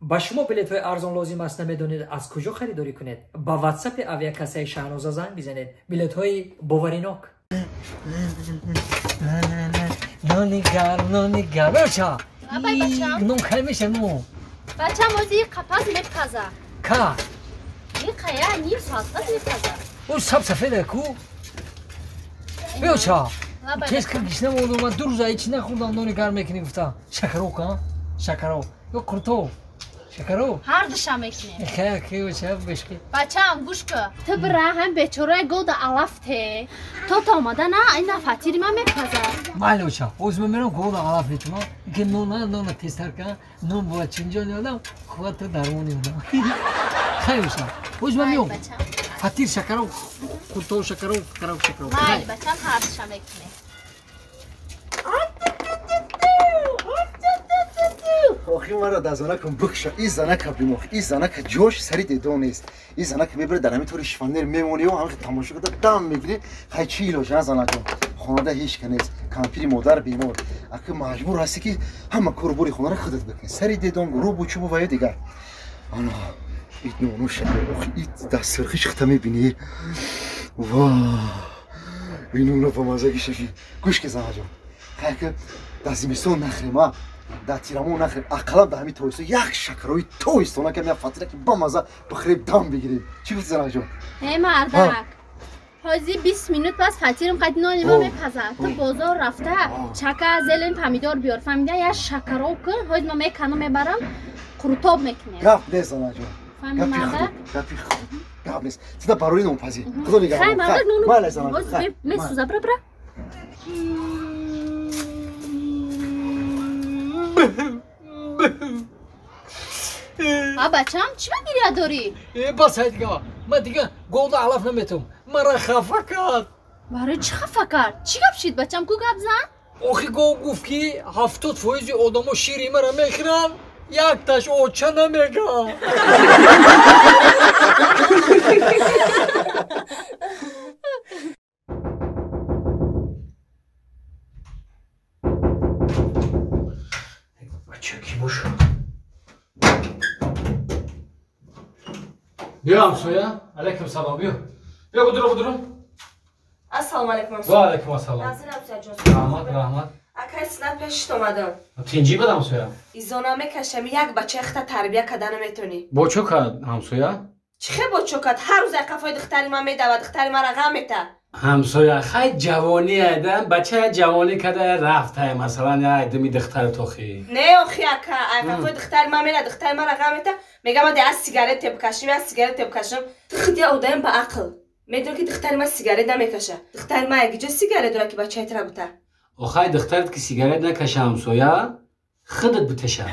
با شما بلیط های ارزان لازم است نمیدونید از کجا خریداری کنید؟ با واتساپ اویاکاسه شاهنوزا زنگ بزنید. بلیط های باوریناک. نونیگر بچه نون خیلی میشه نون بچه موزی قپاز میپخزه که؟ میخواه نیم ساعت میپخزه او سب سفیده کو؟ بچه کس که گیش نموده من 2 روز هیچی نخوردم نونیگر میکنی گفتم شکرو که؟ شکرو یا کرتو شکرو هر دوشم میکنیم خیلی که بچه بشکی بچه هم گوش که تو برای هم بیچاره گود علفته تا آمده نه این فاتیری من میپخزه بله بچه اوزمه میرم گود علفته چما که نون تستر که نون باید چنجانی آدم خواهد تو درمونی آدم خیلی بچه اوزمه میام فاتیر شکرو کرتو شکرو بله بچه هم هر دوشم میکنیم آخی مرا در زنک بکشه این زنک بیمخ این زنک جوش سری دیدو نیست این زنک میبره در همین طور شفندر میمونی و همین تماشا کرده دم میگیری خیلی چی ایلوش نه زنک خانواده هیچ که نیست کمپیری مادر بیمار اگه مجبور هستی که همه کارو بری خونه رو خودت بکنی سری دیدم رو بچو و دیگر آنا ایت نونو شده آخی ایت دست سرخیش خطا میبینی واه این نونو با مزاگی شفی گوش که زنک خیلی که دزیمیستون نخریم ها در تیرمون نخریم اقلا به همین تویستو یک شکروی تویستونه که میاد فاتیره که با مزه بخریم دم بگیریم چی گفتی زنک جان؟ هی مردک حاضی 20 minut پس فاتیرم قد نانی ما میپزه تو بازار رفته چکه زلن پمیدار بیار فهمیده یا شکرو کن حاضی ما میکنم میبرم قروتاب میکنیم گپ نیست زنک جان فهمی مردک؟ گپی خوب گپ نیست تیتا باروی نون پزی خدا نگه خیلی مردک نونو بله زنک جان میسوزه برا بچه هم چی بگیری داری؟ بس های دیگه من دیگه گود علف نمیتونم مرا خفه کرد برای چی خفه کرد؟ چی گپ شید بچه هم کو گپ زن؟ آخی گفت که 70% آدم شیری مرا میخورن یک تاش اوچه نمیگم بچه کی باشه بیا همسویا علیکم سلام بیا بدرو السلام علیکم و علیکم السلام نازل همسویا جان رحمت اکای سنت پیشت اومدم تینجی بدم همسویا ایزونا میکشم یک بچه اخت تربیه کردن میتونی با چو کرد همسویا چی خیلی با چوکات هر روز قفای دختری من میده و دختری من را غم میته همسویا خیلی جوانی ایدن بچه جوانی کده رفته مثلا یا ایدمی دختر توخی نه آخی اکا قفای دختری من میده دختری من را غم میته میگم من از سیگارت بکشم از سیگارت بکشم خودی آدم با عقل میدونی که دختری من سیگارت نمیکشه دختری من اگه جو سیگارت داره که بچه تر بوده آخه دخترت که سیگارت نکشه همسویا خودت بتشه